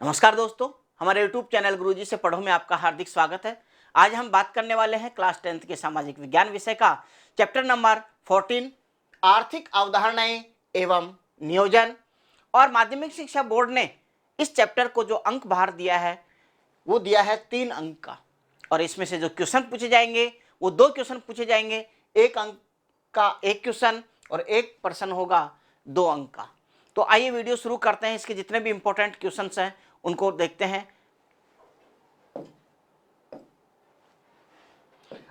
नमस्कार दोस्तों, हमारे YouTube चैनल गुरुजी से पढ़ो में आपका हार्दिक स्वागत है। आज हम बात करने वाले हैं क्लास 10th के सामाजिक विज्ञान विषय का चैप्टर नंबर 14 आर्थिक अवधारणाएं एवं नियोजन। और माध्यमिक शिक्षा बोर्ड ने इस चैप्टर को जो अंक बाहर दिया है वो दिया है 3 अंक का, और इसमें से जो क्वेश्चन पूछे जाएंगे वो 2 क्वेश्चन पूछे जाएंगे। 1 अंक का 1 क्वेश्चन और 1 प्रश्न होगा 2 अंक का। तो आइए वीडियो शुरू करते हैं। इसके जितने भी इंपॉर्टेंट क्वेश्चंस हैं उनको देखते हैं।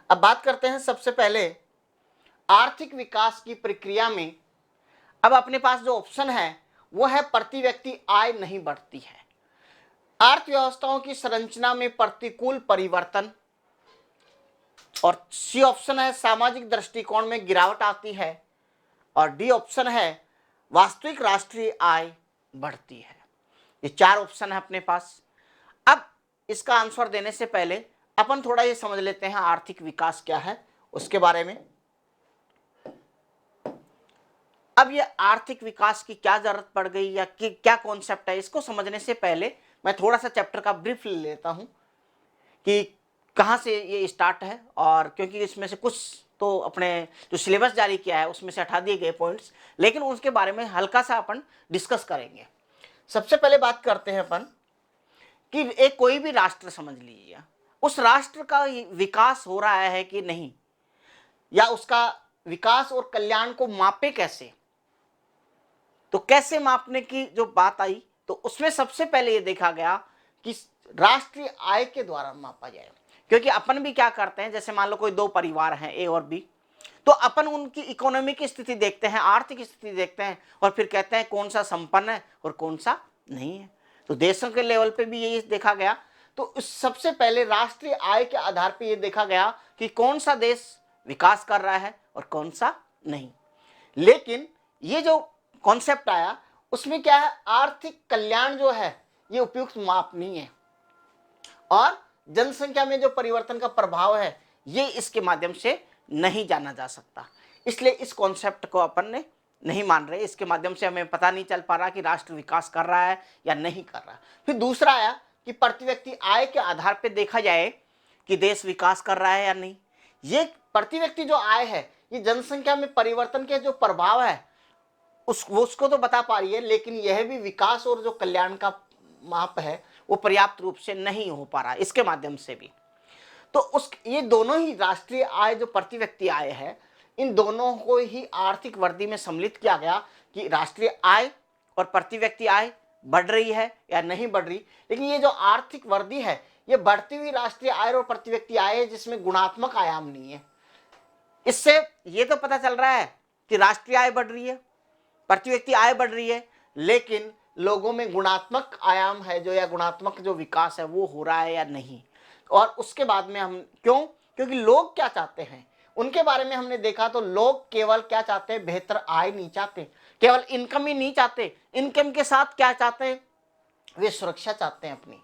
अब बात करते हैं सबसे पहले आर्थिक विकास की प्रक्रिया में। अब अपने पास जो ऑप्शन है वो है प्रति व्यक्ति आय नहीं बढ़ती है, अर्थव्यवस्थाओं की संरचना में प्रतिकूल परिवर्तन, और सी ऑप्शन है सामाजिक दृष्टिकोण में गिरावट आती है, और डी ऑप्शन है वास्तविक राष्ट्रीय आय बढ़ती है। ये 4 ऑप्शन है अपने पास। अब इसका आंसर देने से पहले अपन थोड़ा ये समझ लेते हैं आर्थिक विकास क्या है उसके बारे में। अब ये आर्थिक विकास की क्या जरूरत पड़ गई या कि क्या कॉन्सेप्ट है, इसको समझने से पहले मैं थोड़ा सा चैप्टर का ब्रीफ ले लेता हूं कि कहां से ये स्टार्ट है। और क्योंकि इसमें से कुछ तो अपने जो सिलेबस जारी किया है उसमें से हटा दिए गए पॉइंट्स, लेकिन उसके बारे में हल्का सा अपन डिस्कस करेंगे। सबसे पहले बात करते हैं अपन कि एक कोई भी राष्ट्र समझ लीजिए, उस राष्ट्र का विकास हो रहा है कि नहीं, या उसका विकास और कल्याण को मापे कैसे। तो कैसे मापने की जो बात आई तो उसमें सबसे पहले ये देखा गया कि राष्ट्रीय आय के द्वारा मापा जाए। क्योंकि अपन भी क्या करते हैं, जैसे मान लो कोई 2 परिवार हैं ए और बी, तो अपन उनकी इकोनॉमिक स्थिति देखते हैं, आर्थिक स्थिति देखते हैं, और फिर कहते हैं कौन सा संपन्न है और कौन सा नहीं है। तो देशों के लेवल पे भी यही देखा गया। तो सबसे पहले राष्ट्रीय आय के आधार पे ये देखा गया कि कौन सा देश विकास कर रहा है और कौन सा नहीं। लेकिन ये जो कॉन्सेप्ट आया उसमें क्या है, आर्थिक कल्याण जो है ये उपयुक्त माप नहीं है, और जनसंख्या में जो परिवर्तन का प्रभाव है ये इसके माध्यम से नहीं जाना जा सकता। इसलिए इस कॉन्सेप्ट को अपन ने नहीं मान रहे। इसके माध्यम से हमें पता नहीं चल पा रहा कि राष्ट्र विकास कर रहा है या नहीं कर रहा। फिर दूसरा आया कि प्रति व्यक्ति आय के आधार पर देखा जाए कि देश विकास कर रहा है या नहीं। ये प्रति व्यक्ति जो आय है ये जनसंख्या में परिवर्तन के जो प्रभाव है उसको तो बता पा रही है, लेकिन यह भी विकास और जो कल्याण का माप है वो पर्याप्त रूप से नहीं हो पा रहा इसके माध्यम से भी। तो ये दोनों ही राष्ट्रीय आय जो प्रति व्यक्ति आय है, इन दोनों को ही आर्थिक वर्दी में सम्मिलित किया गया कि राष्ट्रीय आय और प्रति व्यक्ति आय बढ़ रही है या नहीं बढ़ रही। लेकिन ये जो आर्थिक वर्दी है ये बढ़ती हुई राष्ट्रीय आय और प्रति व्यक्ति आय है जिसमें गुणात्मक आयाम नहीं है। इससे ये तो पता चल रहा है कि राष्ट्रीय आय बढ़ रही है, प्रति व्यक्ति आय बढ़ रही है, लेकिन लोगों में गुणात्मक आयाम है जो, या गुणात्मक जो विकास है वो हो रहा है या नहीं। और उसके बाद में हम क्योंकि लोग क्या चाहते हैं उनके बारे में हमने देखा, तो लोग केवल क्या चाहते हैं, बेहतर आय नहीं चाहते, केवल इनकम ही नहीं चाहते, इनकम के साथ क्या चाहते हैं, वे सुरक्षा चाहते हैं अपनी,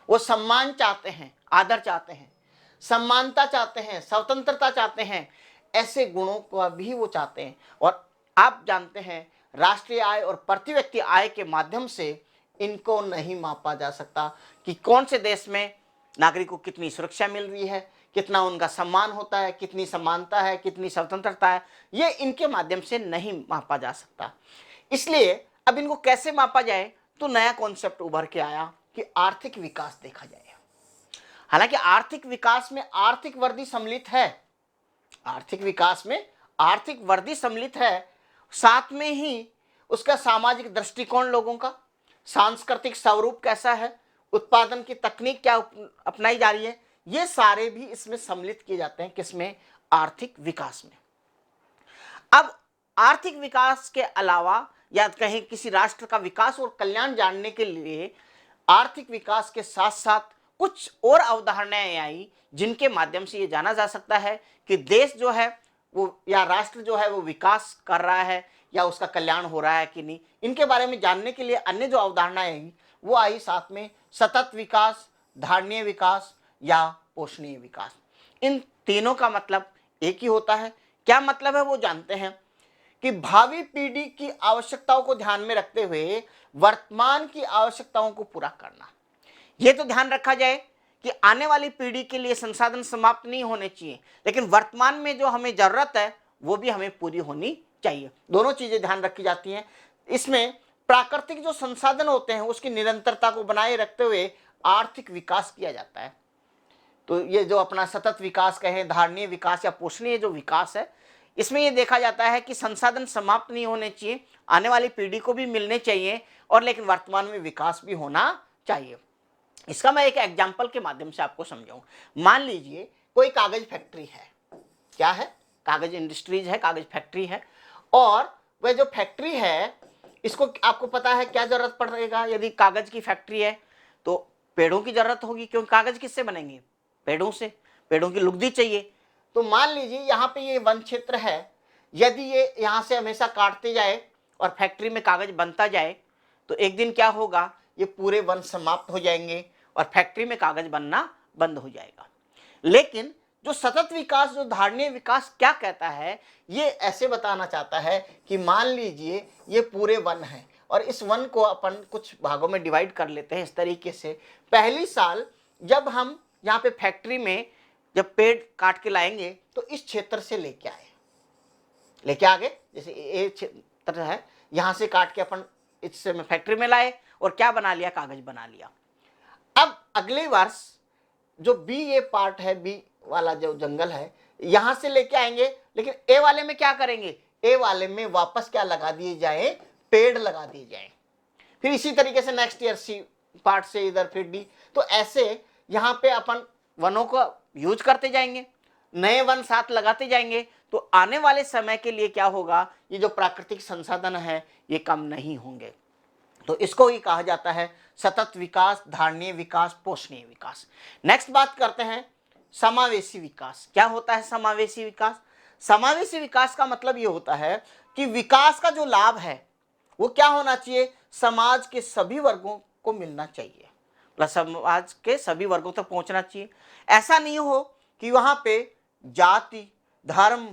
वो सम्मान चाहते हैं, आदर चाहते हैं, सम्मानता चाहते हैं, स्वतंत्रता चाहते हैं, ऐसे गुणों को भी वो चाहते हैं। और आप जानते हैं राष्ट्रीय आय और प्रति व्यक्ति आय के माध्यम से इनको नहीं मापा जा सकता कि कौन से देश में नागरिक को कितनी सुरक्षा मिल रही है, कितना उनका सम्मान होता है, कितनी समानता है, कितनी स्वतंत्रता है, ये इनके माध्यम से नहीं मापा जा सकता। इसलिए अब इनको कैसे मापा जाए, तो नया कॉन्सेप्ट उभर के आया कि आर्थिक विकास देखा जाए। हालांकि आर्थिक विकास में आर्थिक वर्दी सम्मिलित है, आर्थिक विकास में आर्थिक वर्दी सम्मिलित है, साथ में ही उसका सामाजिक दृष्टिकोण, लोगों का सांस्कृतिक स्वरूप कैसा है, उत्पादन की तकनीक क्या अपनाई जा रही है, ये सारे भी इसमें सम्मिलित किए जाते हैं। किसमें, आर्थिक विकास में। अब आर्थिक विकास के अलावा या कहीं किसी राष्ट्र का विकास और कल्याण जानने के लिए आर्थिक विकास के साथ साथ कुछ और अवधारणाएं आई जिनके माध्यम से ये जाना जा सकता है कि देश जो है वो, या राष्ट्र जो है वो विकास कर रहा है या उसका कल्याण हो रहा है कि नहीं। इनके बारे में जानने के लिए अन्य जो अवधारणाएं आई वो आई साथ में सतत विकास, धारणीय विकास या पोषणीय विकास। इन तीनों का मतलब एक ही होता है। क्या मतलब है वो जानते हैं कि भावी पीढ़ी की आवश्यकताओं को ध्यान में रखते हुए वर्तमान की आवश्यकताओं को पूरा करना। यह तो ध्यान रखा जाए कि आने वाली पीढ़ी के लिए संसाधन समाप्त नहीं होने चाहिए, लेकिन वर्तमान में जो हमें जरूरत है वो भी हमें पूरी होनी चाहिए। दोनों चीजें ध्यान रखी जाती हैं। इसमें प्राकृतिक जो संसाधन होते हैं उसकी निरंतरता को बनाए रखते हुए आर्थिक विकास किया जाता है। तो ये जो अपना सतत विकास कहें, धारणीय विकास या पोषणीय जो विकास है, इसमें ये देखा जाता है कि संसाधन समाप्त नहीं होने चाहिए, आने वाली पीढ़ी को भी मिलने चाहिए, और लेकिन वर्तमान में विकास भी होना चाहिए। इसका मैं एक एग्जाम्पल के माध्यम से आपको समझाऊं। मान लीजिए कोई कागज फैक्ट्री है, क्या है, कागज इंडस्ट्रीज है, कागज फैक्ट्री है, और वह जो फैक्ट्री है इसको आपको पता है क्या जरूरत पड़ेगा। यदि कागज की फैक्ट्री है तो पेड़ों की जरूरत होगी, क्योंकि कागज किससे बनेंगे, पेड़ों से, पेड़ों की लुगदी चाहिए। तो मान लीजिए यहाँ पे ये वन क्षेत्र है, यदि ये यहाँ से हमेशा काटते जाए और फैक्ट्री में कागज बनता जाए तो एक दिन क्या होगा, ये पूरे वन समाप्त हो जाएंगे और फैक्ट्री में कागज बनना बंद हो जाएगा। लेकिन जो सतत विकास, जो धारणीय विकास क्या कहता है, ये ऐसे बताना चाहता है कि मान लीजिए ये पूरे वन है और इस वन को अपन कुछ भागों में डिवाइड कर लेते हैं इस तरीके से। पहली साल जब हम यहाँ पे फैक्ट्री में जब पेड़ काट के लाएंगे तो इस क्षेत्र से लेके आ गए, जैसे ये क्षेत्र है, यहाँ से काट के अपन इससे में फैक्ट्री में लाए और क्या बना लिया, कागज बना लिया। अब अगले वर्ष जो बी ये पार्ट है, बी वाला जो जंगल है, यहां से लेके आएंगे, लेकिन ए वाले में क्या करेंगे, ए वाले में वापस क्या लगा दिए जाए, पेड़ लगा दिए जाए। फिर इसी तरीके से नेक्स्ट ईयर सी पार्ट से इधर फिर डी। तो ऐसे यहां पे अपन वनों को यूज करते जाएंगे, नए वन साथ लगाते जाएंगे, तो आने वाले समय के लिए क्या होगा, ये जो प्राकृतिक संसाधन है ये कम नहीं होंगे। तो इसको ही कहा जाता है सतत विकास, धारणीय विकास, पोषणीय विकास। नेक्स्ट बात करते हैं समावेशी विकास। क्या होता है समावेशी विकास? समावेशी विकास का मतलब ये होता है कि विकास का जो लाभ है वो क्या होना चाहिए, समाज के सभी वर्गों को मिलना चाहिए, प्लस समाज के सभी वर्गों तक पहुंचना चाहिए। ऐसा नहीं हो कि वहां पे जाति, धर्म,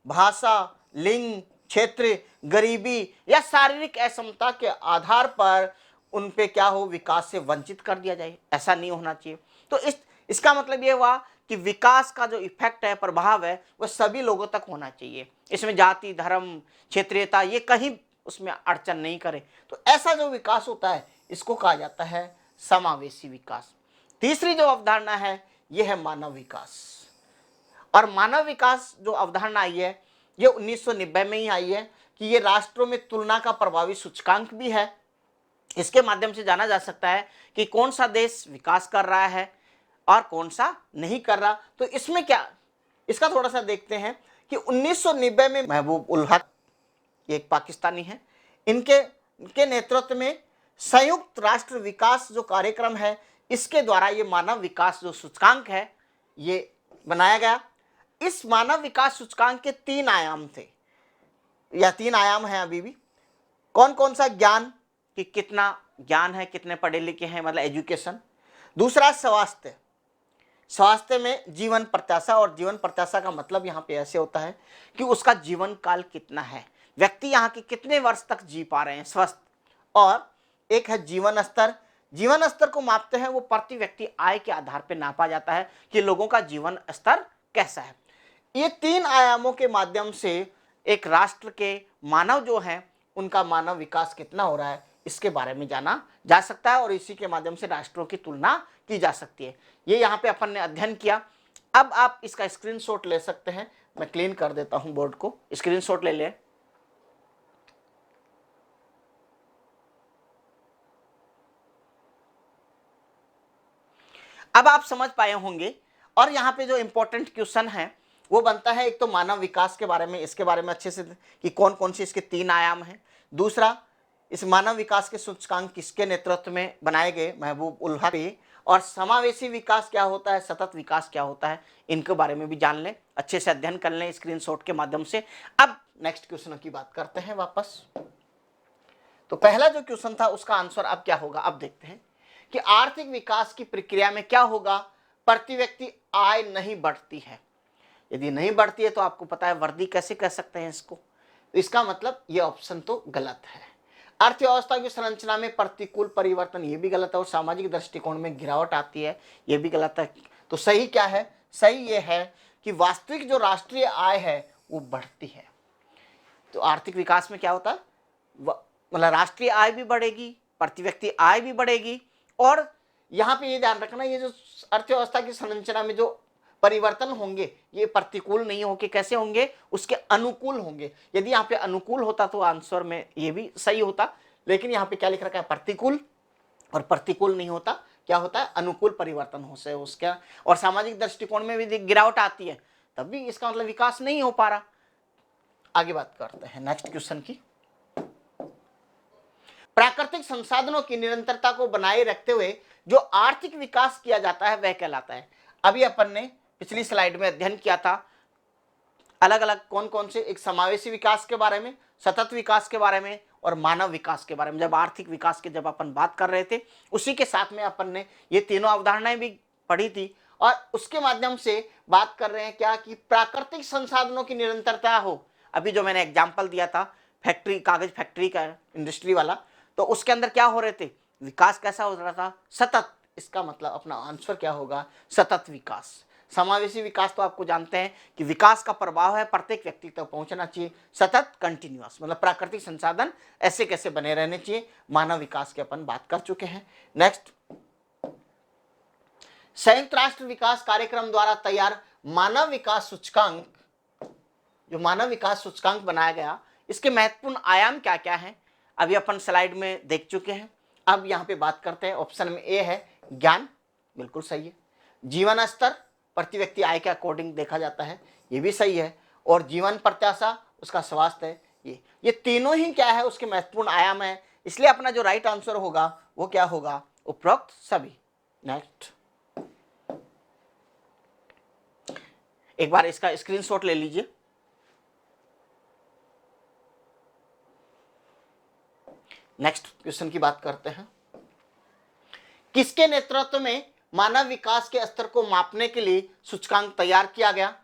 भाषा, लिंग, क्षेत्र, गरीबी या शारीरिक असमता के आधार पर उन पे क्या हो, विकास से वंचित कर दिया जाए। ऐसा नहीं होना चाहिए। तो इसका मतलब ये हुआ कि विकास का जो इफेक्ट है, प्रभाव है, वह सभी लोगों तक होना चाहिए। इसमें जाति, धर्म, क्षेत्रीयता ये कहीं उसमें अड़चन नहीं करे। तो ऐसा जो विकास होता है इसको कहा जाता है समावेशी विकास। तीसरी जो अवधारणा है यह है मानव विकास। और मानव विकास जो अवधारणा आई है ये 1990 में ही आई है कि ये राष्ट्रों में तुलना का प्रभावी सूचकांक भी है। इसके माध्यम से जाना जा सकता है कि कौन सा देश विकास कर रहा है और कौन सा नहीं कर रहा। तो इसमें क्या, इसका थोड़ा सा देखते हैं कि 1990 में महबूब उल हक, ये एक पाकिस्तानी है, इनके नेतृत्व में संयुक्त राष्ट्र विकास जो कार्यक्रम है इसके द्वारा ये मानव विकास जो सूचकांक है ये बनाया गया। इस मानव विकास सूचकांक के 3 आयाम थे, या 3 आयाम हैं अभी भी। कौन कौन सा, ज्ञान, कि कितना ज्ञान है, कितने पढ़े लिखे हैं, मतलब एजुकेशन। दूसरा स्वास्थ्य, स्वास्थ्य में जीवन प्रत्याशा, और जीवन प्रत्याशा का मतलब यहाँ पे ऐसे होता है कि उसका जीवन काल कितना है, व्यक्ति यहाँ के कितने वर्ष तक जी पा रहे हैं स्वस्थ। और एक है जीवन स्तर। जीवन स्तर को मापते हैं वो प्रति व्यक्ति आय के आधार पर नापा जाता है कि लोगों का जीवन स्तर कैसा है। ये 3 आयामों के माध्यम से एक राष्ट्र के मानव जो हैं उनका मानव विकास कितना हो रहा है इसके बारे में जाना जा सकता है, और इसी के माध्यम से राष्ट्रों की तुलना की जा सकती है। ये यहाँ पे अपन ने अध्ययन किया। अब आप इसका स्क्रीनशॉट ले सकते हैं। मैं क्लीन कर देता हूं बोर्ड को, स्क्रीनशॉट ले लें। अब आप समझ पाए होंगे। और यहाँ पे जो इंपॉर्टेंट क्वेश्चन है वो बनता है, एक तो मानव विकास के बारे में, इसके बारे में अच्छे से कि कौन कौन से इसके 3 आयाम हैं। दूसरा, इस मानव विकास के सूचकांक किसके नेतृत्व में बनाए गए, महबूब उल हक। और समावेशी विकास क्या होता है, सतत विकास क्या होता है, इनके बारे में भी जान लें, अच्छे से अध्ययन कर लें स्क्रीनशॉट के माध्यम से। अब नेक्स्ट क्वेश्चन की बात करते हैं वापस। तो पहला जो क्वेश्चन था उसका आंसर अब क्या होगा, अब देखते हैं कि आर्थिक विकास की प्रक्रिया में क्या होगा, प्रति व्यक्ति आय नहीं बढ़ती है। यदि नहीं बढ़ती है तो आपको पता है वर्दी कैसे कह सकते हैं इसको, तो इसका मतलब ये ऑप्शन तो गलत है। अर्थव्यवस्था की संरचना में प्रतिकूल परिवर्तन, ये भी गलत है। और सामाजिक दृष्टिकोण में गिरावट आती है, ये भी गलत है। तो सही क्या है? सही ये है कि वास्तविक जो राष्ट्रीय आय है वो बढ़ती है। तो आर्थिक विकास में क्या होता है? मतलब राष्ट्रीय आय भी बढ़ेगी, प्रति व्यक्ति आय भी बढ़ेगी, और यहाँ पे ये ध्यान रखना, ये जो अर्थव्यवस्था की संरचना में जो परिवर्तन होंगे ये प्रतिकूल नहीं होंगे, कैसे होंगे? उसके अनुकूल होंगे। यदि यहाँ पे अनुकूल होता तो आंसर में ये भी सही होता, लेकिन यहाँ पे क्या लिख रखा है? प्रतिकूल। और प्रतिकूल नहीं होता, क्या होता है? अनुकूल परिवर्तन हो से उसका। और सामाजिक दृष्टिकोण में भी गिरावट आती है, तब भी इसका मतलब विकास नहीं हो पा रहा। आगे बात करते हैं नेक्स्ट क्वेश्चन की। प्राकृतिक संसाधनों की निरंतरता को बनाए रखते हुए जो आर्थिक विकास किया जाता है वह कहलाता है। अभी अपन ने पिछली स्लाइड में अध्ययन किया था अलग अलग कौन कौन से, एक समावेशी विकास के बारे में, सतत विकास के बारे में और मानव विकास के बारे में। जब आर्थिक विकास की जब अपन बात कर रहे थे, उसी के साथ में अपन ने ये तीनों अवधारणाएं भी पढ़ी थी, और उसके माध्यम से बात कर रहे हैं क्या कि प्राकृतिक संसाधनों की निरंतरता हो। अभी जो मैंने एग्जाम्पल दिया था फैक्ट्री, कागज फैक्ट्री का, इंडस्ट्री वाला, तो उसके अंदर क्या हो रहे थे? विकास कैसा हो रहा था? सतत। इसका मतलब अपना आंसर क्या होगा? सतत विकास। समावेशी विकास तो आपको जानते हैं कि विकास का प्रभाव है प्रत्येक व्यक्ति तक पहुंचना चाहिए। सतत, कंटिन्यूअस, मतलब प्राकृतिक संसाधन ऐसे कैसे बने रहने चाहिए। मानव विकास की अपन बात कर चुके हैं। नेक्स्ट, संयुक्त राष्ट्र विकास कार्यक्रम द्वारा तैयार मानव विकास सूचकांक, जो मानव विकास सूचकांक बनाया गया, इसके महत्वपूर्ण आयाम क्या क्या हैं? अभी अपन स्लाइड में देख चुके हैं। अब यहाँ पे बात करते हैं। ऑप्शन में ए है ज्ञान, बिल्कुल सही है। जीवन स्तर, प्रति व्यक्ति आय के अकॉर्डिंग देखा जाता है, ये भी सही है। और जीवन प्रत्याशा, उसका स्वास्थ्य है। ये तीनों ही क्या है? उसके महत्वपूर्ण आयाम है। इसलिए अपना जो राइट आंसर होगा वो क्या होगा? उपरोक्त सभी। नेक्स्ट, एक बार इसका स्क्रीनशॉट ले लीजिए। नेक्स्ट क्वेश्चन की बात करते हैं। किसके नेतृत्व में मानव विकास के स्तर को मापने के लिए सूचकांक तैयार किया गया?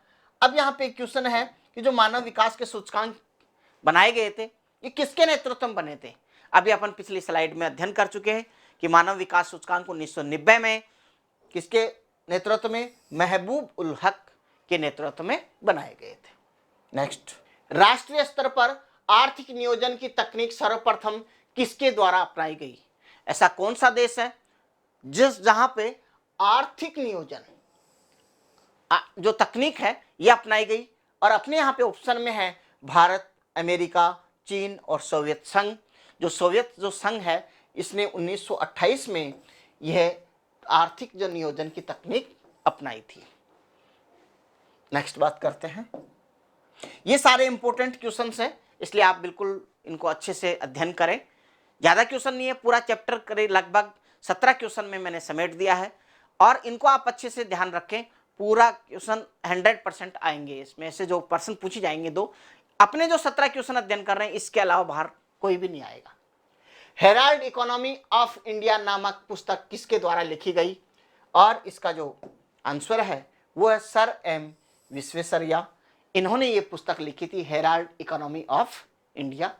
अब यहाँ पे क्वेश्चन है कि जो मानव विकास के सूचकांक बनाए गए थे ये किसके नेतृत्व में बने थे? अभी अपन पिछली स्लाइड में अध्ययन कर चुके हैं कि मानव विकास सूचकांक 1990 में किसके नेतृत्व में? महबूब उल हक के नेतृत्व में बनाए गए थे। नेक्स्ट, राष्ट्रीय स्तर पर आर्थिक नियोजन की तकनीक सर्वप्रथम किसके द्वारा अपनाई गई? ऐसा कौन सा देश है जहां पे आर्थिक नियोजन जो तकनीक है ये अपनाई गई? और अपने यहाँ पे ऑप्शन में है भारत, अमेरिका, चीन और सोवियत संघ। जो सोवियत जो संघ है इसने 1928 में यह आर्थिक जो नियोजन की तकनीक अपनाई थी। नेक्स्ट बात करते हैं। ये सारे इंपॉर्टेंट क्वेश्चंस हैं, इसलिए आप बिल्कुल इनको अच्छे से अध्ययन करें। ज़्यादा क्वेश्चन नहीं है, पूरा चैप्टर करें, लगभग 17 क्वेश्चन में मैंने समेट दिया है, और इनको आप अच्छे से ध्यान रखें। पूरा क्वेश्चन 100% आएंगे, इसमें से जो पर्सन पूछे जाएंगे दो, अपने जो 17 क्वेश्चन अध्ययन कर रहे हैं इसके अलावा बाहर कोई भी नहीं आएगा। हेराल्ड इकोनॉमी ऑफ इंडिया नामक पुस्तक किसके द्वारा लिखी गई? और इसका जो आंसर है वो है सर एम विश्वेश्वरैया। इन्होंने ये पुस्तक लिखी थी, हेराल्ड इकोनॉमी ऑफ इंडिया।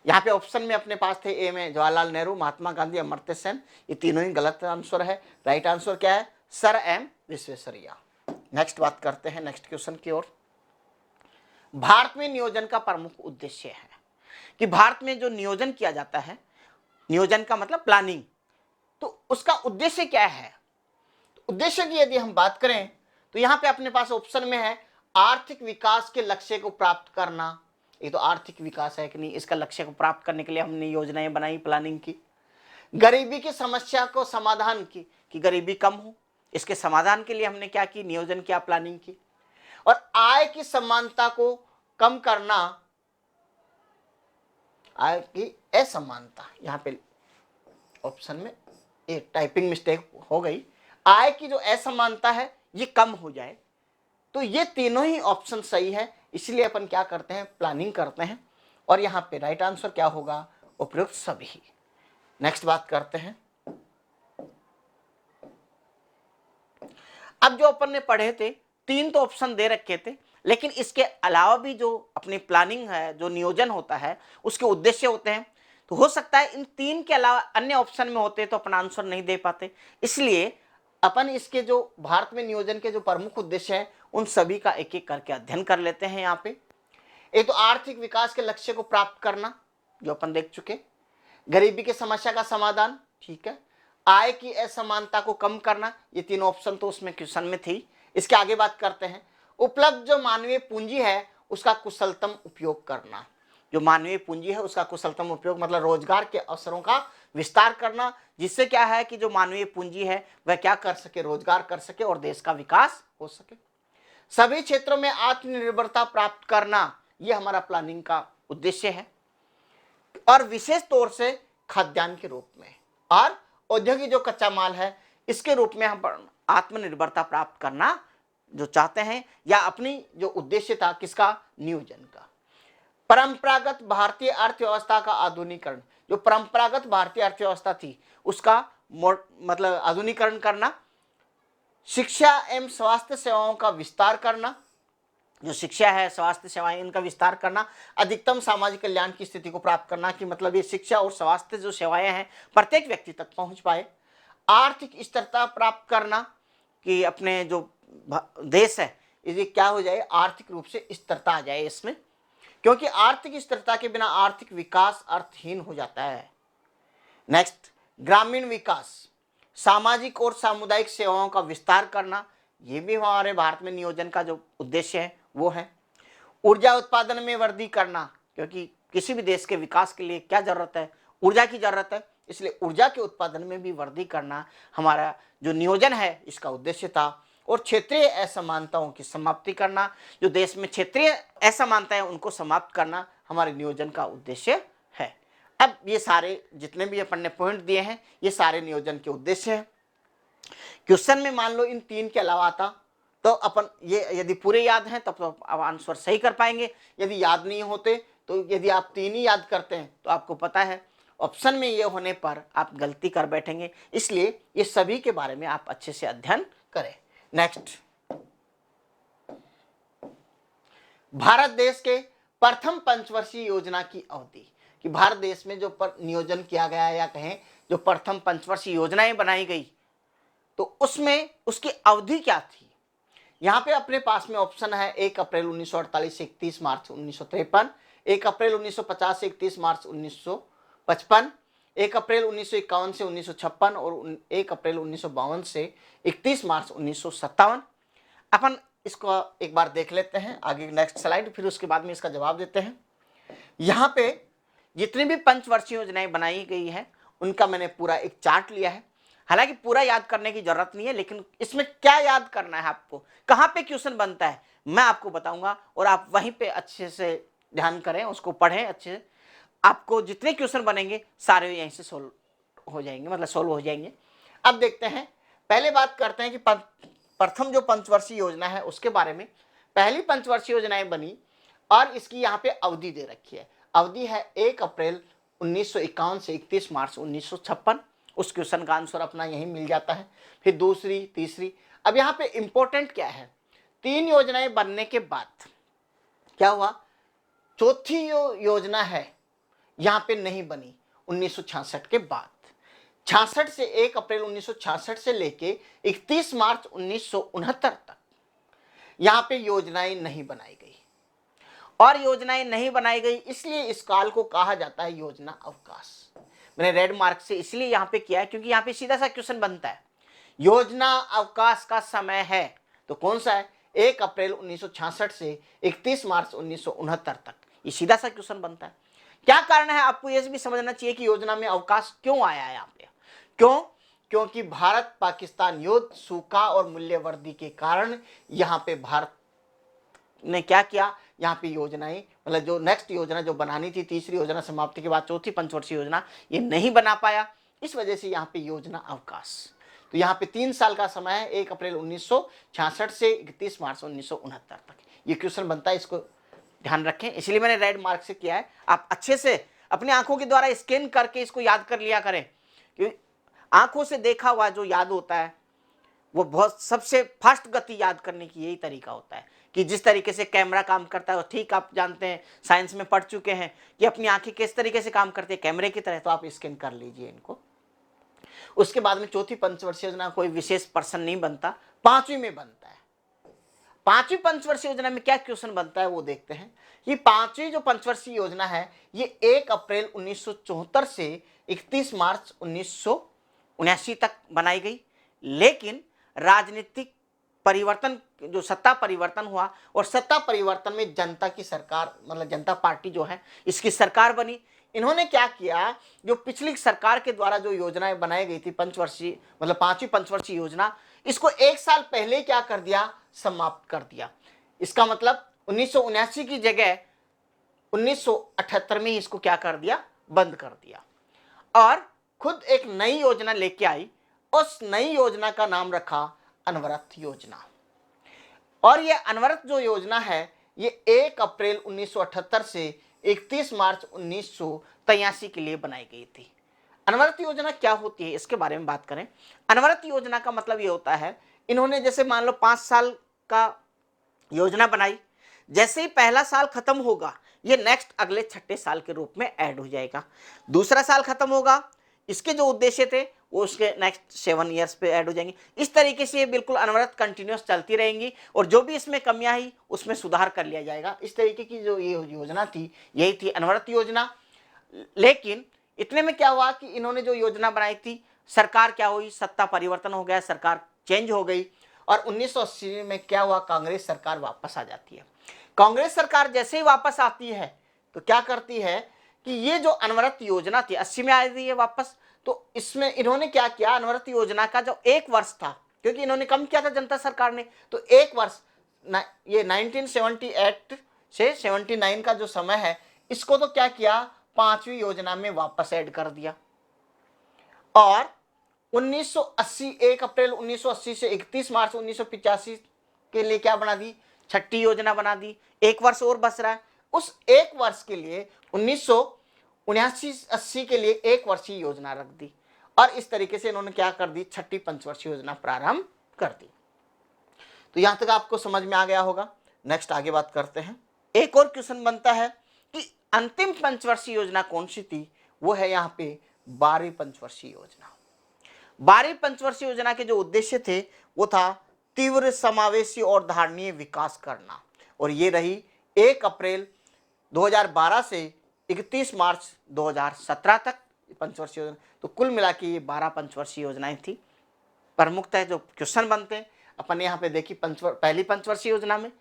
यहाँ पे ऑप्शन में अपने पास थे ए में जवाहरलाल नेहरू, महात्मा गांधी, अमर्त्य सेन। ये तीनों ही गलत आंसर है। राइट आंसर क्या है? Sir M Visvesvaraya. नेक्स्ट बात करते हैं नेक्स्ट क्वेश्चन की ओर। भारत में नियोजन का प्रमुख उद्देश्य है कि भारत में जो नियोजन किया जाता है, नियोजन का मतलब प्लानिंग, तो उसका उद्देश्य क्या है? तो उद्देश्य की यदि हम बात करें तो यहाँ पे अपने पास ऑप्शन में है आर्थिक विकास के लक्ष्य को प्राप्त करना। ये तो आर्थिक विकास है कि नहीं, इसका लक्ष्य को प्राप्त करने के लिए हमने योजनाएं बनाई, प्लानिंग की। गरीबी की समस्या को समाधान की कि गरीबी कम हो, इसके समाधान के लिए हमने क्या की? नियोजन किया, प्लानिंग की। और आय की समानता को कम करना, आय की असमानता, यहाँ पे ऑप्शन में एक टाइपिंग मिस्टेक हो गई, आय की जो असमानता है ये कम हो जाए। तो ये तीनों ही ऑप्शन सही है, इसलिए अपन क्या करते हैं? प्लानिंग करते हैं। और यहाँ पे राइट आंसर क्या होगा? उपयुक्त सभी। नेक्स्ट बात करते हैं। अब जो अपन ने पढ़े थे, तीन तो ऑप्शन दे रखे थे, लेकिन इसके अलावा भी जो अपनी प्लानिंग है, जो नियोजन होता है, उसके उद्देश्य होते हैं। तो हो सकता है इन तीन के अलावा अन्य ऑप्शन में होते तो अपन आंसर नहीं दे पाते। इसलिए अपन इसके जो भारत में नियोजन के जो प्रमुख उद्देश्य हैं उन सभी का एक एक करके अध्ययन कर लेते हैं। यहाँ पे एक तो आर्थिक विकास के लक्ष्य को प्राप्त करना, जो अपन देख चुके, गरीबी की समस्या का समाधान, ठीक है, आय की असमानता को कम करना, ये तीनों ऑप्शन तो उसमें क्वेश्चन में थी। इसके आगे बात करते हैं, उपलब्ध जो मानवीय पूंजी है उसका कुशलतम उपयोग करना। जो मानवीय पूंजी है उसका कुशलतम उपयोग मतलब रोजगार के अवसरों का विस्तार करना, जिससे क्या है कि जो मानवीय पूंजी है वह क्या कर सके, रोजगार कर सके और देश का विकास हो सके। सभी क्षेत्रों में आत्मनिर्भरता प्राप्त करना, यह हमारा प्लानिंग का उद्देश्य है, और विशेष तौर से खाद्यान्न के रूप में और औद्योगिक जो कच्चा माल है इसके रूप में हम आत्मनिर्भरता प्राप्त करना जो चाहते हैं, या अपनी जो उद्देश्य था किसका, नियोजन का। परंपरागत भारतीय अर्थव्यवस्था का आधुनिकीकरण, जो परंपरागत भारतीय अर्थव्यवस्था थी उसका मतलब आधुनिकीकरण करना। शिक्षा एवं स्वास्थ्य सेवाओं का विस्तार करना, जो शिक्षा है, स्वास्थ्य सेवाएं, इनका विस्तार करना। अधिकतम सामाजिक कल्याण की स्थिति को प्राप्त करना, कि मतलब ये शिक्षा और स्वास्थ्य जो सेवाएं हैं प्रत्येक व्यक्ति तक पहुंच पाए। आर्थिक स्थिरता प्राप्त करना, कि अपने जो देश है ये क्या हो जाए, आर्थिक रूप से स्थिरता आ जाए इसमें, क्योंकि आर्थिक स्थिरता के बिना आर्थिक विकास अर्थहीन हो जाता है। नेक्स्ट, ग्रामीण विकास, सामाजिक और सामुदायिक सेवाओं का विस्तार करना, ये भी हमारे भारत में नियोजन का जो उद्देश्य है वो है। ऊर्जा उत्पादन में वृद्धि करना, क्योंकि किसी भी देश के विकास के लिए क्या जरूरत है, ऊर्जा की जरूरत है, इसलिए ऊर्जा के उत्पादन में भी वृद्धि करना हमारा जो नियोजन है इसका उद्देश्य था। और क्षेत्रीय असमानताओं की समाप्ति करना, जो देश में क्षेत्रीय असमानताएं उनको समाप्त करना हमारे नियोजन का उद्देश्य है। अब ये सारे जितने भी अपन ने पॉइंट दिए हैं ये सारे नियोजन के उद्देश्य हैं। क्वेश्चन में मान लो इन तीन के अलावा आता तो अपन ये यदि पूरे याद हैं तब तो आप आंसर सही कर पाएंगे, यदि याद नहीं होते तो यदि आप तीन ही याद करते हैं तो आपको पता है ऑप्शन में ये होने पर आप गलती कर बैठेंगे। इसलिए ये सभी के बारे में आप अच्छे से अध्ययन करें। नेक्स्ट, भारत देश के प्रथम पंचवर्षीय योजना की अवधि, कि भारत देश में जो नियोजन किया गया या कहें जो प्रथम पंचवर्षीय योजनाएं बनाई गई तो उसमें उसकी अवधि क्या थी। यहाँ पे अपने पास में ऑप्शन है 1 अप्रैल 1948 से 31 मार्च 1953, 1 अप्रैल 1950 से 31 मार्च 1955, 1 अप्रैल 1951 से 1956 और 1 अप्रैल 1952 से 31 मार्च 1957। अपन इसको एक बार देख लेते हैं आगे नेक्स्ट स्लाइड, फिर उसके बाद में इसका जवाब देते हैं। यहाँ पे जितनी भी पंचवर्षीय योजनाएं बनाई गई है उनका मैंने पूरा एक चार्ट लिया है। हालांकि पूरा याद करने की जरूरत नहीं है, लेकिन इसमें क्या याद करना है आपको, कहाँ पे क्वेश्चन बनता है मैं आपको बताऊंगा, और आप वहीं पे अच्छे से ध्यान करें, उसको पढ़ें अच्छे से। आपको जितने क्वेश्चन बनेंगे सारे यहीं से सोल्व हो जाएंगे, मतलब सोल्व हो जाएंगे। अब देखते हैं, पहले बात करते हैं कि प्रथम जो पंचवर्षीय योजना है उसके बारे में। पहली पंचवर्षीय योजनाएं बनी और इसकी यहाँ पे अवधि दे रखी है। अवधि है 1 अप्रैल 1951 से 31 मार्च 1956। उस क्वेश्चन का आंसर अपना यहीं मिल जाता है। फिर दूसरी, तीसरी। अब यहाँ पे इंपॉर्टेंट क्या है, 3 योजनाएं बनने के बाद क्या हुआ, चौथी योजना है यहाँ पे नहीं बनी 1966 के बाद। 66 से 1 अप्रैल 1966 से लेके 31 मार्च 1969 तक यहाँ पे योजनाएं नहीं बनाई गई, और योजनाएं नहीं बनाई गई इसलिए इस काल को कहा जाता है योजना अवकाश। मैंने रेड मार्क से इसलिए यहाँ पे किया है क्योंकि यहाँ पे सीधा सा क्वेश्चन बनता है, योजना अवकाश का समय है तो कौन सा है, 1 अप्रैल 1966 से 31 मार्च 1969 तक, ये सीधा सा क्वेश्चन बनता है। क्या कारण है, आपको यह भी समझना चाहिए कि योजना में अवकाश क्यों आया है यहाँ पे। क्यों, क्योंकि भारत पाकिस्तान युद्ध, सूखा और मूल्यवृद्धि के कारण यहाँ पे भारत ने क्या किया, यहाँ पे योजनाएं मतलब जो नेक्स्ट योजना जो बनानी थी, तीसरी योजना समाप्ति के बाद चौथी पंचवर्षीय योजना, ये नहीं बना पाया। इस वजह से यहाँ पे योजना अवकाश। तो यहाँ पे 3 साल का समय है, 1 अप्रैल 1966 से 31 मार्च 1969 तक ये क्वेश्चन बनता है, इसको ध्यान रखें। इसलिए मैंने रेड मार्क से किया है। आप अच्छे से अपनी आंखों के द्वारा स्कैन करके इसको याद कर लिया करें, क्योंकि आंखों से देखा हुआ जो याद होता है वो बहुत सबसे फास्ट गति याद करने की यही तरीका होता है कि जिस तरीके से कैमरा काम करता है, ठीक आप जानते हैं, साइंस में पढ़ चुके हैं कि अपनी आंखें किस तरीके से काम करती है कैमरे की तरह, तो आप स्कैन कर लीजिए इनको। उसके बाद में चौथी पंचवर्षीय योजना कोई विशेष पर्सन नहीं बनता, पांचवी में बनता है। पांचवी पंचवर्षीय योजना में क्या क्वेश्चन बनता है वो देखते हैं। ये पांचवी जो पंचवर्षीय योजना है ये 1 अप्रैल 1974 से 31 मार्च 1979 तक बनाई गई, लेकिन राजनीतिक परिवर्तन, जो सत्ता परिवर्तन हुआ और सत्ता परिवर्तन में जनता की सरकार, मतलब जनता पार्टी जो है इसकी सरकार बनी। इन्होंने क्या किया, जो पिछली सरकार के द्वारा जो योजनाएं बनाई गई थी पंचवर्षीय, मतलब पांचवी पंचवर्षीय योजना, इसको 1 साल पहले क्या कर दिया, समाप्त कर दिया। इसका मतलब 1979 की जगह 1978 में इसको क्या कर दिया, बंद कर दिया और खुद एक नई योजना लेके आई। उस नई योजना का नाम रखा अनवरत योजना। और ये अनवरत जो योजना है ये 1 अप्रैल 1978 से 31 मार्च 1983 के लिए बनाई गई थी। अनवरत योजना क्या होती है इसके बारे में बात करें। अनवरत योजना का मतलब ये होता है, इन्होंने जैसे मान लो 5 साल का योजना बनाई, जैसे ही पहला साल खत्म होगा ये नेक्स्ट अगले छठे साल के रूप में ऐड हो जाएगा। दूसरा साल खत्म होगा, इसके जो उद्देश्य थे वो उसके नेक्स्ट 7 ईयर्स पे ऐड हो जाएंगे। इस तरीके से ये बिल्कुल अनवरत कंटिन्यूस चलती रहेंगी और जो भी इसमें कमियां आई उसमें सुधार कर लिया जाएगा। इस तरीके की जो ये योजना थी यही थी अनवरत योजना। लेकिन इतने में क्या हुआ कि इन्होंने जो योजना बनाई थी, सरकार क्या हुई, सत्ता परिवर्तन हो गया, सरकार चेंज हो गई और 1980 में क्या हुआ, कांग्रेस सरकार वापस आ जाती है। कांग्रेस सरकार जैसे ही वापस आती है तो क्या करती है कि ये जो अनवरत योजना थी 80 में आ रही है वापस, तो इसमें इन्होंने क्या किया, अनवरत योजना का जो 1 वर्ष था, क्योंकि इन्होंने कम किया था जनता सरकार ने, तो 1 वर्ष ये 1978 से 79 का जो समय है इसको तो क्या किया, 5वीं योजना में वापस ऐड कर दिया। और 1980 1 अप्रैल 1980 से 31 मार्च 1985 के लिए क्या बना दी, छठी योजना बना दी। 1 वर्ष और बच रहा है, उस 1 वर्ष के लिए 1979-80 के लिए 1 वर्षीय योजना रख दी और इस तरीके से इन्होंने क्या कर दी, छठी पंचवर्षीय योजना प्रारंभ कर दी। तो यहां तक आपको समझ में आ गया होगा। नेक्स्ट आगे बात करते हैं। एक और क्वेश्चन बनता है कि अंतिम पंचवर्षीय योजना कौन सी थी, वो है यहाँ पे 12वीं पंचवर्षीय योजना। 12वीं पंचवर्षीय योजना के जो उद्देश्य थे वो था तीव्र समावेशी और धारणीय विकास करना, और ये रही 1 अप्रैल 2012 से 31 मार्च 2017 तक पंचवर्षीय योजना। तो कुल मिला के ये 12 पंचवर्षीय योजनाएं थी। प्रमुखतः जो क्वेश्चन बनते हैं अपन यहाँ पे देखिए, पहली पंचवर्षीय योजना में,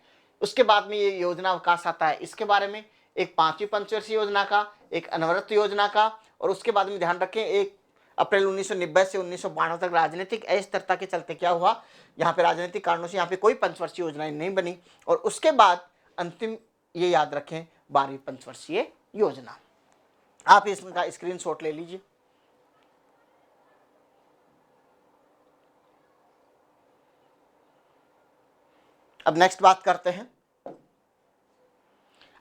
उसके बाद में ये योजना अवकाश आता है, इसके बारे में, एक 5वीं पंचवर्षीय योजना का, एक अनवरत योजना का, और उसके बाद में ध्यान रखें 1 अप्रैल 1990 से 1992 तक राजनीतिक अस्थिरता के चलते क्या हुआ, यहाँ पे राजनीतिक कारणों से यहाँ पे कोई पंचवर्षीय योजनाएं नहीं बनी, और उसके बाद अंतिम ये याद रखें 12वीं पंचवर्षीय योजना। आप इसका स्क्रीनशॉट ले लीजिए। अब नेक्स्ट बात करते हैं,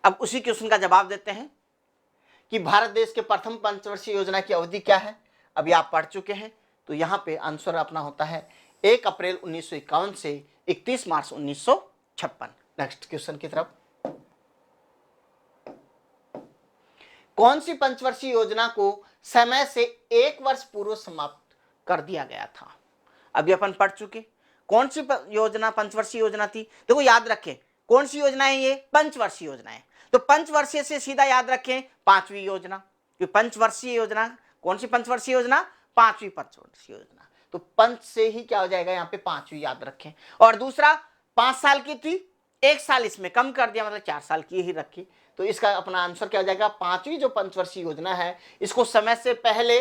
अब उसी क्वेश्चन का जवाब देते हैं कि भारत देश के प्रथम पंचवर्षीय योजना की अवधि क्या है। अभी आप पढ़ चुके हैं, तो यहाँ पे आंसर अपना होता है 1 अप्रैल 1951 से 31 मार्च 1956। नेक्स्ट क्वेश्चन की तरफ। कौन सी पंचवर्षीय योजना को समय से 1 वर्ष पूर्व समाप्त कर दिया गया था। अभी अपन पढ़ चुके, कौन सी योजना पंचवर्षीय योजना थी। देखो याद रखें कौन सी योजना है, ये पंचवर्षीय योजना है, तो पंचवर्षीय से सीधा याद रखें 5वीं योजना। कि पंचवर्षीय योजना कौन सी पंचवर्षीय योजना, 5वीं पंचवर्षीय योजना। तो पंच से ही क्या हो जाएगा, यहाँ पे 5वीं याद रखें। और दूसरा 5 साल की थी, 1 साल इसमें कम कर दिया, मतलब 4 साल की ही रखी। तो इसका अपना आंसर क्या हो जाएगा, 5वीं जो पंचवर्षीय योजना है इसको समय से पहले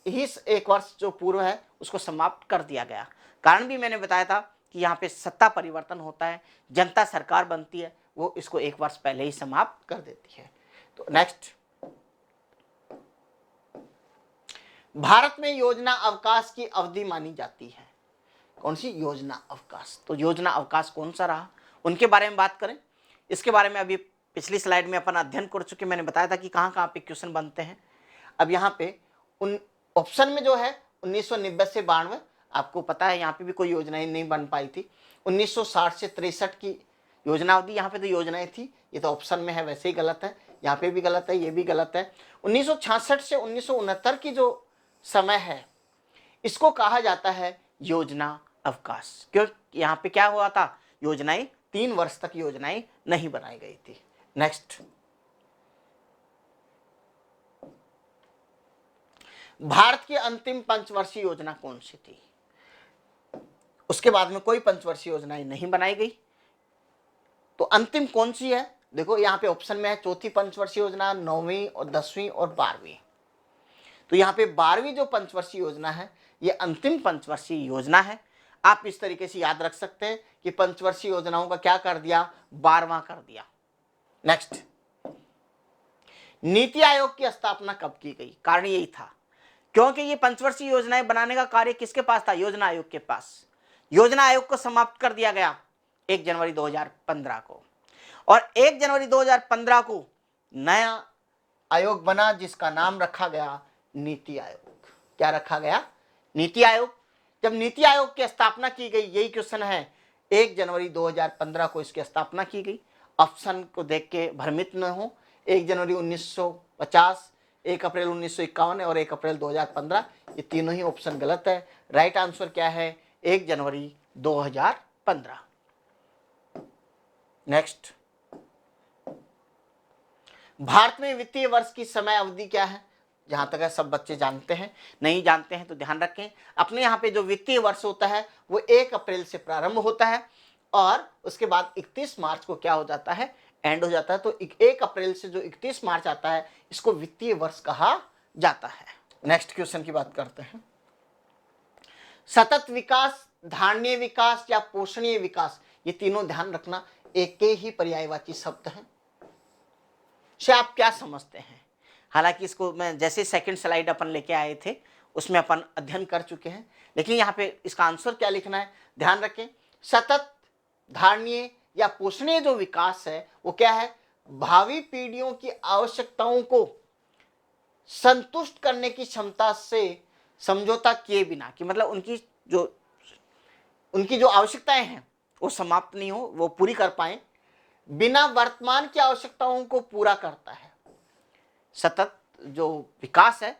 ही 1 वर्ष जो पूर्व है उसको समाप्त कर दिया गया। कारण भी मैंने बताया था कि यहाँ पे सत्ता परिवर्तन होता है, जनता सरकार बनती है, वो इसको 1 वर्ष पहले ही समाप्त कर देती है। तो नेक्स्ट, भारत में योजना अवकाश की अवधि मानी जाती है। कौन सी योजना अवकाश, तो योजना अवकाश कौन सा रहा, उनके बारे में बात करें। इसके बारे में अभी पिछली स्लाइड में अपन अध्ययन कर चुके, मैंने बताया था कि कहाँ कहाँ पे क्वेश्चन बनते हैं। अब यहाँ पे उन ऑप्शन में जो है 1990 से 92, आपको पता है यहाँ पे भी कोई योजनाएं नहीं बन पाई थी। 1960 से 63 की योजना अवधि, यहाँ पे तो योजनाएं थी, ये तो ऑप्शन में है वैसे ही गलत है, यहाँ पे भी गलत है, ये भी गलत है। 1966 से 1969 की जो समय है इसको कहा जाता है योजना अवकाश। क्यों? यहाँ पे क्या हुआ था, योजनाएं 3 वर्ष तक योजनाएं नहीं बनाई गई थी। नेक्स्ट, भारत की अंतिम पंचवर्षीय योजना कौन सी थी? उसके बाद में कोई पंचवर्षीय योजनाएं नहीं बनाई गई, तो अंतिम कौन सी है? देखो यहाँ पे ऑप्शन में है चौथी पंचवर्षीय योजना, 9वीं और 10वीं और 12वीं। तो यहाँ पे 12वीं जो पंचवर्षीय योजना है ये अंतिम पंचवर्षीय योजना है। आप इस तरीके से याद रख सकते हैं कि पंचवर्षीय योजनाओं का क्या कर दिया, 12वां कर दिया। नेक्स्ट, नीति आयोग की स्थापना कब की गई? कारण यही था क्योंकि ये पंचवर्षीय योजनाएं बनाने का कार्य किसके पास था? योजना आयोग के पास। योजना आयोग को समाप्त कर दिया गया 1 जनवरी 2015 को, और 1 जनवरी 2015 को नया आयोग बना जिसका नाम रखा गया नीति आयोग। क्या रखा गया? नीति आयोग। जब नीति आयोग की स्थापना की गई, यही क्वेश्चन है, 1 जनवरी 2015 को इसकी स्थापना की गई। ऑप्शन को देख के भ्रमित न हो, 1 जनवरी 1950, 1 अप्रैल 1951 और 1 अप्रैल 2015, ये तीनों ही ऑप्शन गलत है। राइट आंसर क्या है? 1 जनवरी 2015। नेक्स्ट, भारत में वित्तीय वर्ष की समय अवधि क्या है? जहां तक है सब बच्चे जानते हैं, नहीं जानते हैं तो ध्यान रखें। अपने यहाँ पे जो वित्तीय वर्ष होता है वो 1 अप्रैल से प्रारंभ होता है और उसके बाद 31 मार्च को क्या हो जाता है, एंड हो जाता है। तो 1 अप्रैल से जो 31 मार्च आता है इसको वित्तीय वर्ष कहा जाता है। नेक्स्ट क्वेश्चन की बात करते हैं। सतत विकास, धारणीय विकास या पोषणीय विकास, ये तीनों ध्यान रखना एक ही पर्यायवाची शब्द हैं। से आप क्या समझते हैं? हालांकि इसको मैं जैसे सेकंड स्लाइड अपन लेके आए थे उसमें अपन अध्ययन कर चुके हैं, लेकिन यहाँ पे इसका आंसर क्या लिखना है ध्यान रखें। सतत, धारणीय या पोषणीय जो विकास है वो क्या है? भावी पीढ़ियों की आवश्यकताओं को संतुष्ट करने की क्षमता से समझौता किए बिना, कि मतलब उनकी जो आवश्यकताएं हैं वो समाप्त नहीं हो, वो पूरी कर पाए, बिना वर्तमान की आवश्यकताओं को पूरा करता है। सतत जो विकास है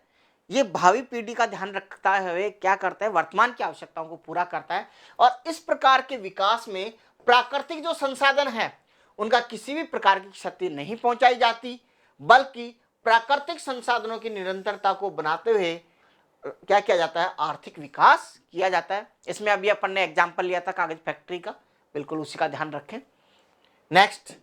ये भावी पीढ़ी का ध्यान रखता है, क्या करता है? वर्तमान की आवश्यकताओं को पूरा करता है। और इस प्रकार के विकास में प्राकृतिक जो संसाधन है उनका किसी भी प्रकार की क्षति नहीं पहुंचाई जाती, बल्कि प्राकृतिक संसाधनों की निरंतरता को बनाते हुए क्या किया जाता है? आर्थिक विकास किया जाता है। इसमें अभी अपन ने एग्जाम्पल लिया था कागज फैक्ट्री का, बिल्कुल उसी का ध्यान रखें। नेक्स्ट,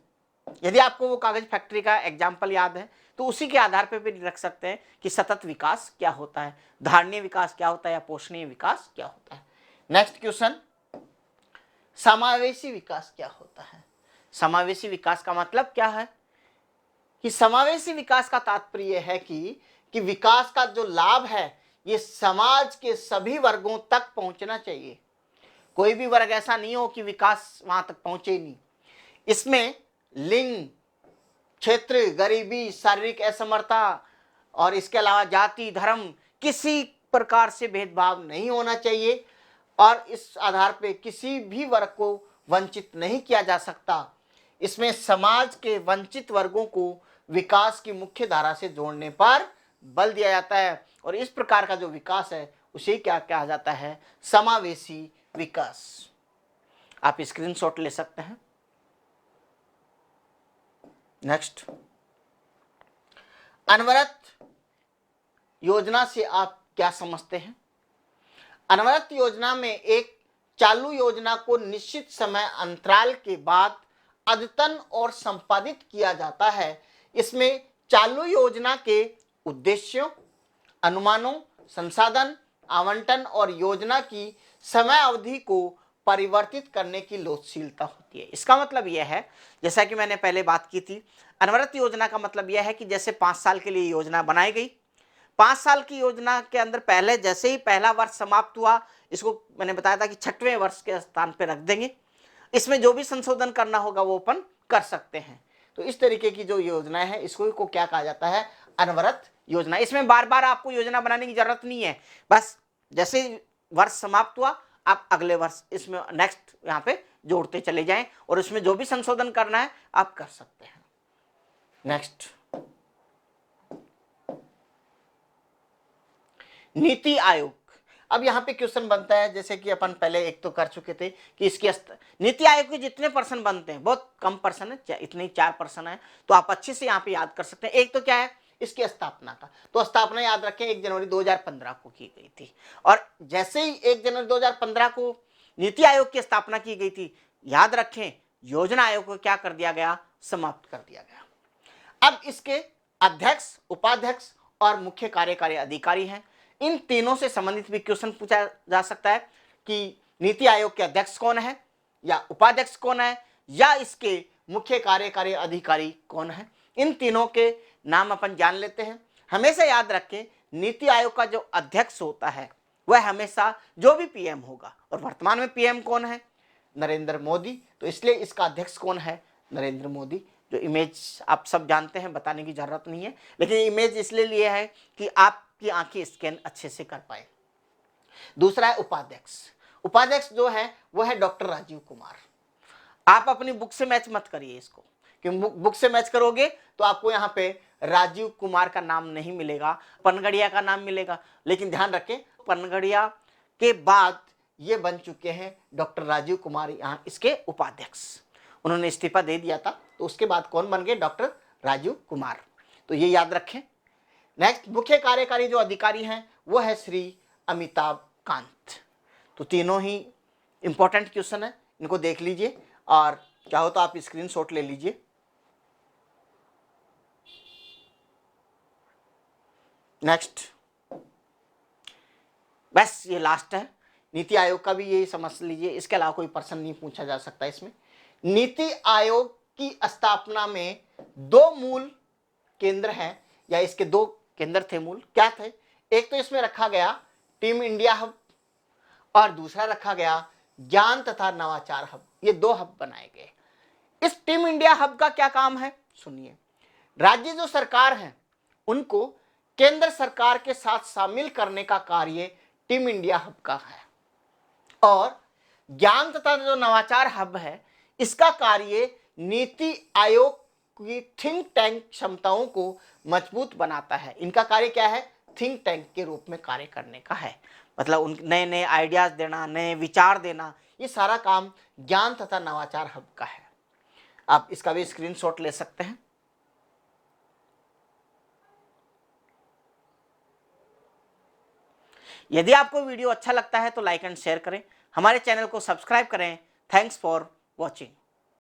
यदि आपको वो कागज फैक्ट्री का एग्जाम्पल याद है तो उसी के आधार पर भी रख सकते हैं कि सतत विकास क्या होता है, धारणीय विकास क्या होता है या पोषणीय विकास क्या होता है। नेक्स्ट क्वेश्चन, समावेशी विकास क्या होता है? समावेशी विकास का मतलब क्या है? कि समावेशी विकास का तात्पर्य है कि विकास का जो लाभ है ये समाज के सभी वर्गों तक पहुंचना चाहिए। कोई भी वर्ग ऐसा नहीं हो कि विकास वहां तक पहुंचे ही नहीं। इसमें लिंग, क्षेत्र, गरीबी, शारीरिक असमर्थता और इसके अलावा जाति, धर्म, किसी प्रकार से भेदभाव नहीं होना चाहिए और इस आधार पे किसी भी वर्ग को वंचित नहीं किया जा सकता। इसमें समाज के वंचित वर्गों को विकास की मुख्य धारा से जोड़ने पर बल दिया जाता है और इस प्रकार का जो विकास है उसे क्या कहा जाता है? समावेशी विकास। आप स्क्रीनशॉट ले सकते हैं। नेक्स्ट, अनवरत योजना से आप क्या समझते हैं? अनवरत योजना में एक चालू योजना को निश्चित समय अंतराल के बाद अद्यतन और संपादित किया जाता है। इसमें चालू योजना के उद्देश्यों, अनुमानों, संसाधन आवंटन और योजना की समय अवधि को परिवर्तित करने की लोचशीलता होती है। इसका मतलब यह है, जैसा कि मैंने पहले बात की थी, अनवरत योजना का मतलब यह है कि जैसे 5 साल के लिए योजना बनाई गई, 5 साल की योजना के अंदर पहले जैसे ही पहला वर्ष समाप्त हुआ, इसको मैंने बताया था कि 6वें वर्ष के स्थान पर रख देंगे। इसमें जो भी संशोधन करना होगा वो अपन कर सकते हैं। तो इस तरीके की जो योजनाएं है इसको क्या कहा जाता है? अनवरत योजना। इसमें बार बार आपको योजना बनाने की जरूरत नहीं है, बस जैसे वर्ष समाप्त हुआ, आप अगले वर्ष इसमें नेक्स्ट यहाँ पे जोड़ते चले जाएं और इसमें जो भी संशोधन करना है आप कर सकते हैं। नेक्स्ट, नीति आयोग। अब यहाँ पे क्वेश्चन बनता है, जैसे कि अपन पहले एक तो कर चुके थे कि इसकी नीति आयोग के जितने पर्सन बनते हैं, बहुत कम पर्सन है, इतने 4 पर्सन है, तो आप अच्छे से यहाँ पे याद कर सकते हैं। एक तो क्या है, इसकी स्थापना का, तो स्थापना याद रखें 1 जनवरी 2015 को की गई थी, और जैसे ही 1 जनवरी 2015 को नीति आयोग की स्थापना की गई थी, याद रखें योजना आयोग को क्या कर दिया गया, समाप्त कर दिया गया। अब इसके अध्यक्ष, उपाध्यक्ष और मुख्य कार्यकारी अधिकारी हैं। इन तीनों से संबंधित भी क्वेश्चन पूछा जा सकता है कि नीति आयोग के अध्यक्ष कौन है, या उपाध्यक्ष कौन है, या इसके मुख्य कार्यकारी अधिकारी कौन है। इन तीनों के नाम अपन जान लेते हैं। हमेशा याद रखें नीति आयोग का जो अध्यक्ष होता है वह हमेशा जो भी पीएम होगा, और वर्तमान में पीएम कौन है, नरेंद्र मोदी, तो इसलिए इसका अध्यक्ष कौन है, नरेंद्र मोदी। जो इमेज आप सब जानते हैं, बताने की जरूरत नहीं है, लेकिन इमेज इसलिए लिए है कि आपकी आंखें स्कैन अच्छे से कर पाए। दूसरा है उपाध्यक्ष। उपाध्यक्ष जो है वह है डॉक्टर राजीव कुमार। आप अपनी बुक से मैच मत करिए इसको, कि बुक से मैच करोगे तो आपको यहाँ पे राजीव कुमार का नाम नहीं मिलेगा, पनगड़िया का नाम मिलेगा। लेकिन ध्यान रखें पनगड़िया के बाद ये बन चुके हैं डॉक्टर राजीव कुमार यहाँ इसके उपाध्यक्ष। उन्होंने इस्तीफा दे दिया था, तो उसके बाद कौन बन गए, डॉक्टर राजीव कुमार, तो ये याद रखें। नेक्स्ट, मुख्य कार्यकारी जो अधिकारी हैं वो है श्री अमिताभ कांत। तो तीनों ही इंपॉर्टेंट क्वेश्चन है, इनको देख लीजिए और चाहो तो आप स्क्रीनशॉट ले लीजिए। नेक्स्ट, बस ये लास्ट है। नीति आयोग का भी यही समझ लीजिए, इसके अलावा कोई प्रश्न नहीं पूछा जा सकता इसमें। नीति आयोग की स्थापना में 2 मूल केंद्र हैं, या इसके 2 केंद्र थे मूल, क्या थे, एक तो इसमें रखा गया टीम इंडिया हब और दूसरा रखा गया ज्ञान तथा नवाचार हब। ये 2 हब बनाए गए। इस टीम इंडिया हब का क्या काम है, सुनिए। राज्य जो सरकार है उनको केंद्र सरकार के साथ शामिल करने का कार्य टीम इंडिया हब का है, और ज्ञान तथा जो नवाचार हब है इसका कार्य नीति आयोग की थिंक टैंक क्षमताओं को मजबूत बनाता है। इनका कार्य क्या है, थिंक टैंक के रूप में कार्य करने का है, मतलब उन नए नए आइडियाज देना, नए विचार देना, ये सारा काम ज्ञान तथा नवाचार हब का है। आप इसका भी स्क्रीनशॉट ले सकते हैं। यदि आपको वीडियो अच्छा लगता है तो लाइक एंड शेयर करें, हमारे चैनल को सब्सक्राइब करें। Thanks for watching.